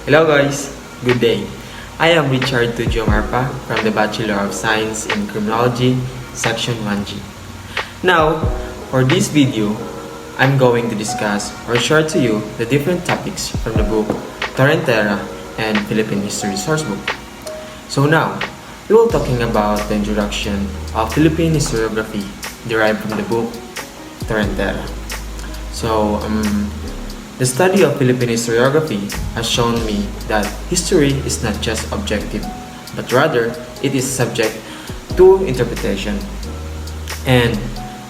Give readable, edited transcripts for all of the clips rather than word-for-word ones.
Hello guys, good day. I am Richard Tujo Marpa from the Bachelor of Science in Criminology, Section 1G. Now, for this video, I'm going to discuss or share to you the different topics from the book Tarantera and Philippine History Sourcebook. So now, we will talking about the introduction of Philippine historiography derived from the book Tarantera. So, the study of Philippine historiography has shown me that history is not just objective, but rather it is subject to interpretation. And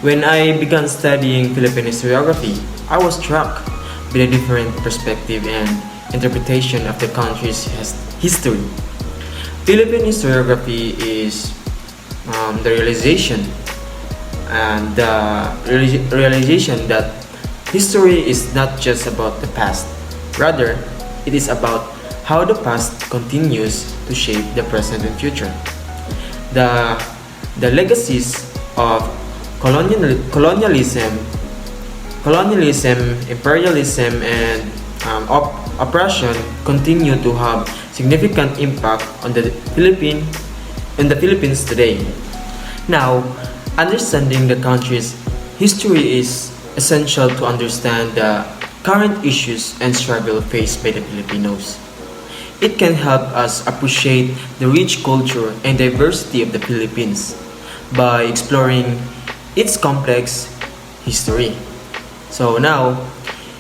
when I began studying Philippine historiography, I was struck by the different perspective and interpretation of the country's history. Philippine historiography is the realization realization that history is not just about the past, rather, it is about how the past continues to shape the present and future. The legacies of colonialism, imperialism, and oppression continue to have significant impact on the Philippines today. Now, understanding the country's history is essential to understand the current issues and struggle faced by the Filipinos. It can help us appreciate the rich culture and diversity of the Philippines by exploring its complex history. So now,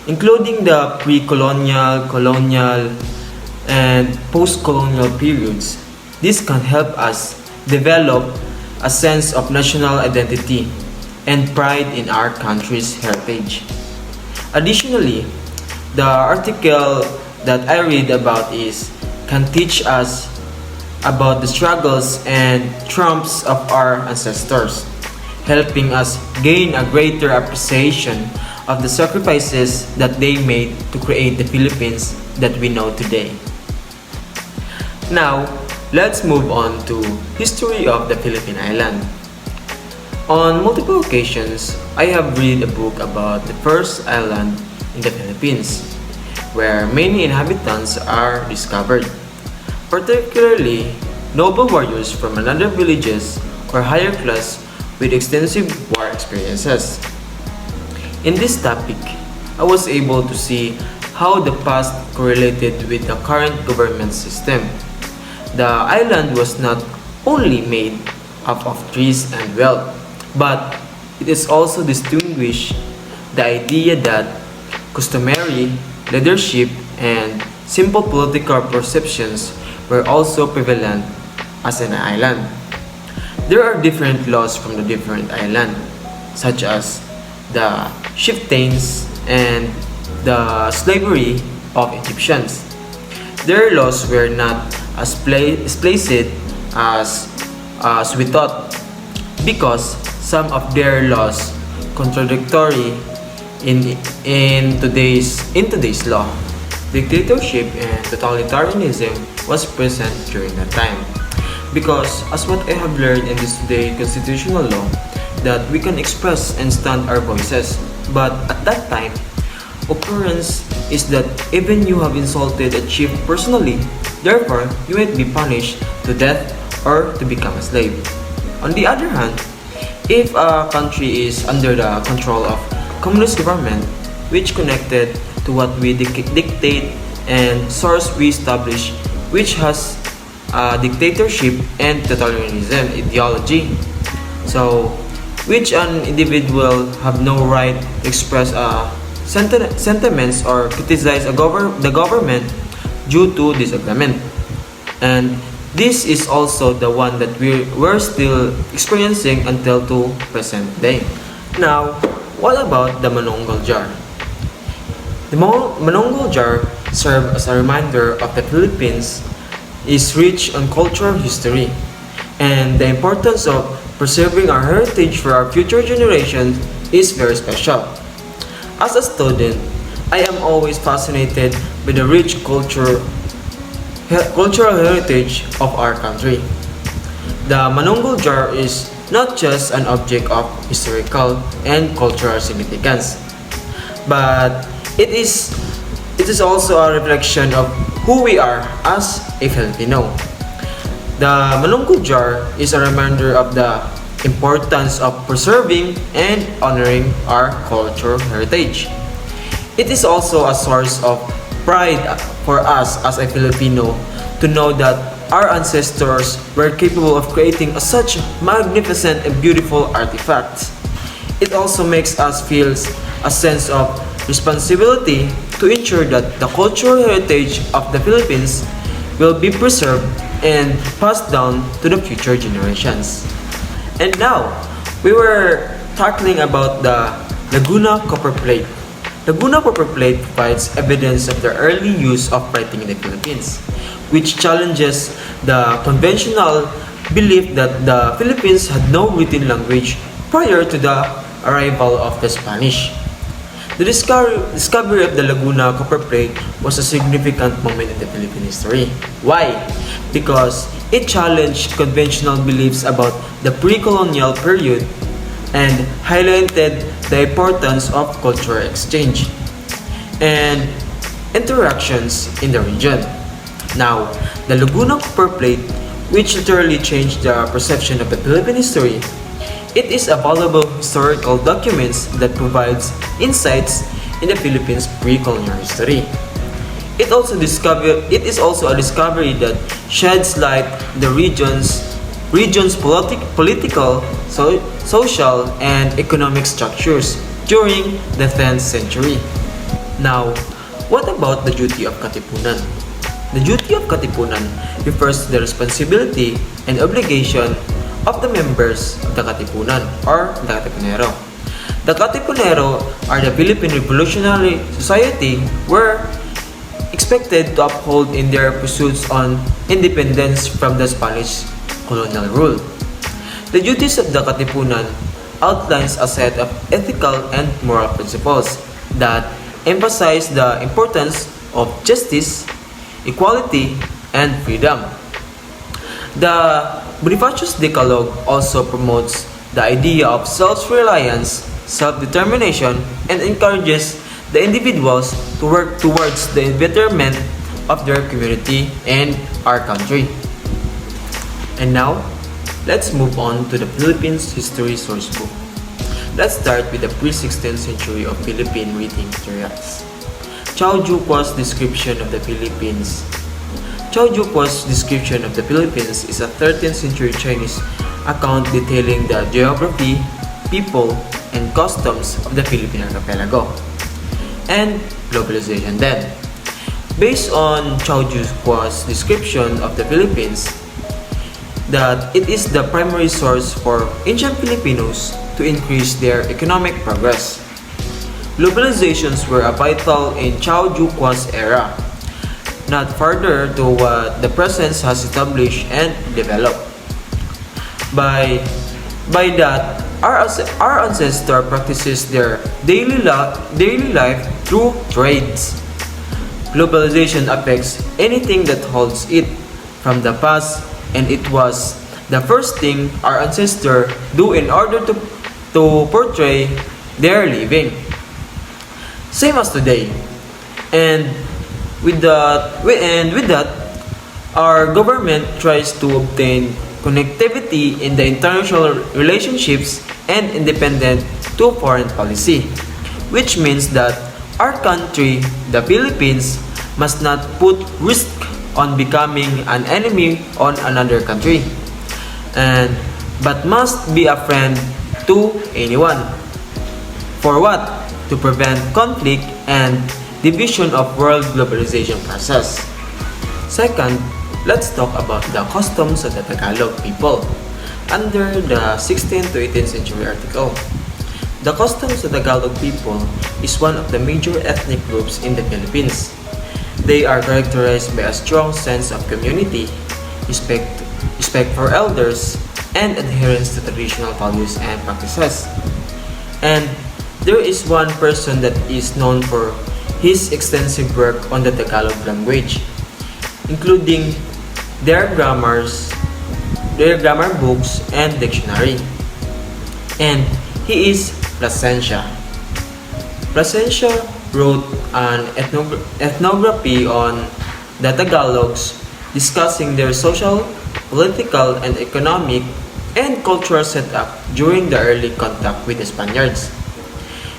including the pre-colonial, colonial, and post-colonial periods, this can help us develop a sense of national identity and pride in our country's heritage. Additionally, the article that I read about can teach us about the struggles and triumphs of our ancestors, helping us gain a greater appreciation of the sacrifices that they made to create the Philippines that we know today. Now, let's move on to history of the Philippine Island. On multiple occasions, I have read a book about the first island in the Philippines, where many inhabitants are discovered, particularly noble warriors from another villages or higher class with extensive war experiences. In this topic, I was able to see how the past correlated with the current government system. The island was not only made up of trees and wealth, but it is also distinguished the idea that customary leadership and simple political perceptions were also prevalent as an island. There are different laws from the different islands, such as the chieftains and the slavery of Egyptians. Their laws were not as explicit as we thought, because some of their laws contradictory in today's law. Dictatorship and totalitarianism was present during that time. Because as what I have learned in this today constitutional law, that we can express and stand our voices, but at that time, occurrence is that even you have insulted a chief personally, therefore you might be punished to death or to become a slave. On the other hand, if a country is under the control of communist government, which connected to what we dictate and source we establish, which has dictatorship and totalitarianism ideology, so which an individual have no right to express sentiments or criticize the government due to disagreement. And this is also the one that we're still experiencing until to present day. Now, what about the Manonggol jar? The Manonggol jar serves as a reminder of the Philippines is rich on cultural history and the importance of preserving our heritage for our future generations is very special. As a student, I am always fascinated by the rich cultural heritage of our country. The Manonggol jar is not just an object of historical and cultural significance, but it is also a reflection of who we are as a Filipino. The Malungkot jar is a reminder of the importance of preserving and honoring our cultural heritage. It is also a source of pride for us as a Filipino to know that our ancestors were capable of creating such magnificent and beautiful artifacts. It also makes us feel a sense of responsibility to ensure that the cultural heritage of the Philippines will be preserved and passed down to the future generations. And now, we were tackling about the Laguna copper plate. Laguna copper plate provides evidence of the early use of writing in the Philippines, which challenges the conventional belief that the Philippines had no written language prior to the arrival of the Spanish. The discovery of the Laguna copper plate was a significant moment in the Philippine history. Why? Because it challenged conventional beliefs about the pre-colonial period and highlighted the importance of cultural exchange and interactions in the region. Now, the Laguna copper plate, which literally changed the perception of the Philippine history, it is a valuable historical document that provides insights in the Philippines' pre-colonial history. It is also a discovery that sheds light the region's political, social, and economic structures during the 10th century. Now, what about the duty of Katipunan? The duty of Katipunan refers to the responsibility and obligation of the members of the Katipunan or the Katipunero. The Katipunero are the Philippine Revolutionary Society were expected to uphold in their pursuits on independence from the Spanish colonial rule. The duties of the Katipunan outlines a set of ethical and moral principles that emphasize the importance of justice, equality, and freedom. The Bonifacius Decalogue also promotes the idea of self-reliance, self-determination, and encourages the individuals to work towards the betterment of their community and our country. And now, let's move on to the Philippines History Sourcebook. Let's start with the pre-16th century of Philippine reading materials. Chao Juqua's description of the Philippines. Chao Juqua's description of the Philippines is a 13th century Chinese account detailing the geography, people, and customs of the Philippine archipelago and globalization then. Based on Chao Juqua's description of the Philippines, that it is the primary source for ancient Filipinos to increase their economic progress. Globalizations were vital in Chao Juqua's era, not further to what the present has established and developed. By that, our ancestor practices their daily life through trades. Globalization affects anything that holds it from the past, and it was the first thing our ancestors do in order to portray their living. Same as today. And with that, our government tries to obtain connectivity in the international relationships and independent to foreign policy, which means that our country, the Philippines, must not put risk on becoming an enemy on another country, but must be a friend to anyone. For what? To prevent conflict and division of world globalization process. Second, let's talk about the customs of the Tagalog people under the 16th to 18th century article. The customs of the Tagalog people is one of the major ethnic groups in the Philippines. They are characterized by a strong sense of community, respect for elders, and adherence to traditional values and practices. And there is one person that is known for his extensive work on the Tagalog language, including their grammar books, and dictionary. And he is Plasencia. Plasencia wrote an ethnography on the Tagalogs, discussing their social, political, and economic and cultural setup during the early contact with the Spaniards.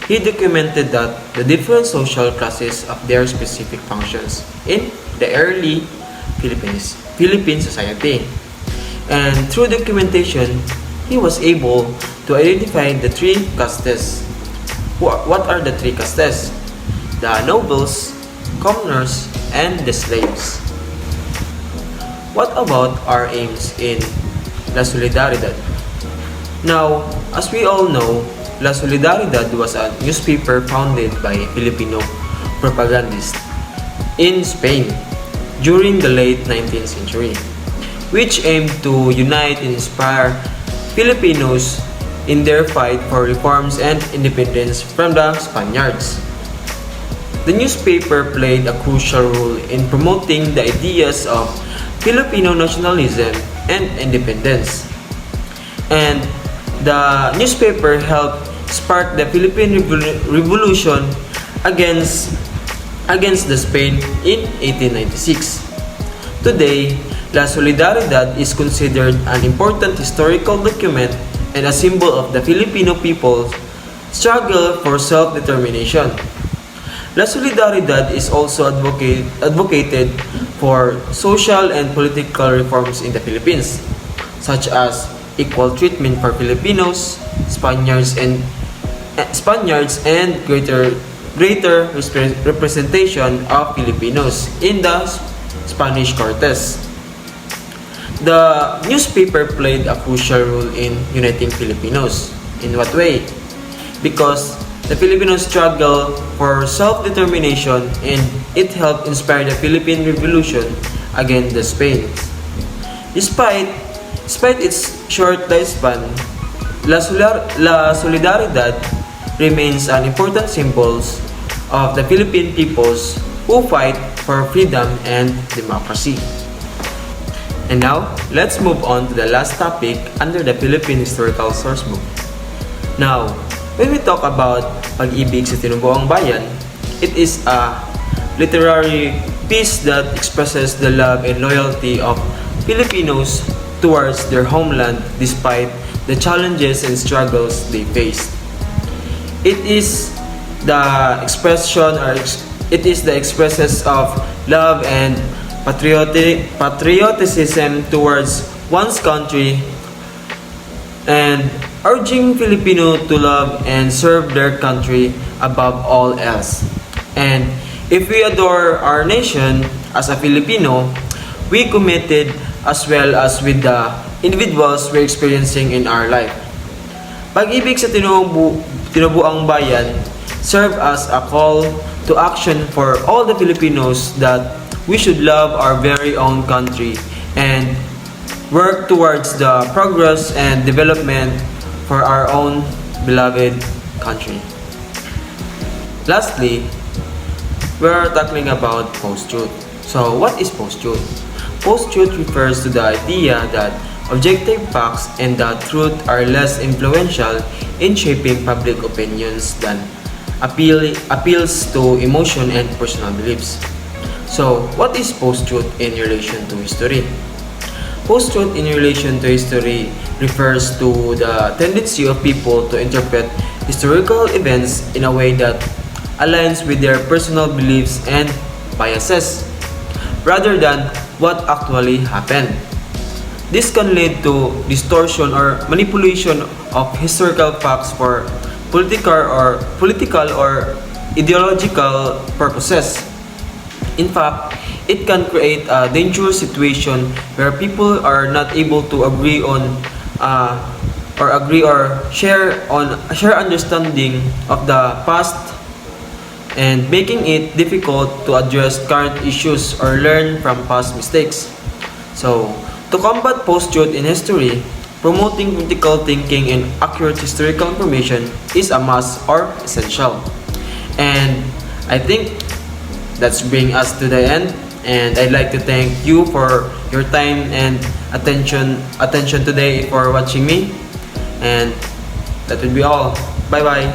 He documented that the different social classes of their specific functions in the early Philippine society. And through documentation, he was able to identify the three castes. What are the three castes? The nobles, commoners, and the slaves. What about our aims in La Solidaridad? Now, as we all know, La Solidaridad was a newspaper founded by Filipino propagandists in Spain during the late 19th century, which aimed to unite and inspire Filipinos in their fight for reforms and independence from the Spaniards. The newspaper played a crucial role in promoting the ideas of Filipino nationalism and independence. And the newspaper helped spark the Philippine Revolution against the Spain in 1896. Today, La Solidaridad is considered an important historical document and a symbol of the Filipino people's struggle for self-determination. La Solidaridad is also advocated for social and political reforms in the Philippines, such as equal treatment for Filipinos, Spaniards, and greater representation of Filipinos in the Spanish Cortes. The newspaper played a crucial role in uniting Filipinos. In what way? Because the Filipinos struggle for self-determination and it helped inspire the Philippine Revolution against the Spain. Despite its short lifespan, La Solidaridad remains an important symbol of the Philippine peoples who fight for freedom and democracy. And now, let's move on to the last topic under the Philippine Historical Sourcebook. Now, when we talk about Pag-ibig sa Tinubuang Bayan, it is a literary piece that expresses the love and loyalty of Filipinos towards their homeland despite the challenges and struggles they faced. It is the expresses of love and patriotism towards one's country and urging Filipino to love and serve their country above all else. And if we adore our nation as a Filipino, we committed as well as with the individuals we're experiencing in our life. Pag-ibig sa Tinubuang Bayan serve as a call to action for all the Filipinos that we should love our very own country and work towards the progress and development for our own beloved country. Lastly, we're tackling about post-truth. So, what is post-truth? Post-truth refers to the idea that objective facts and the truth are less influential in shaping public opinions than appeals to emotion and personal beliefs. So, what is post-truth in relation to history? Post-truth in relation to history refers to the tendency of people to interpret historical events in a way that aligns with their personal beliefs and biases, rather than what actually happened. This can lead to distortion or manipulation of historical facts for political or ideological purposes. In fact, it can create a dangerous situation where people are not able to agree or share understanding of the past and making it difficult to address current issues or learn from past mistakes. So, to combat post-truth in history, promoting critical thinking and accurate historical information is a must or essential. And I think that's bring us to the end. And I'd like to thank you for your time and attention today for watching me. And that would be all. Bye bye.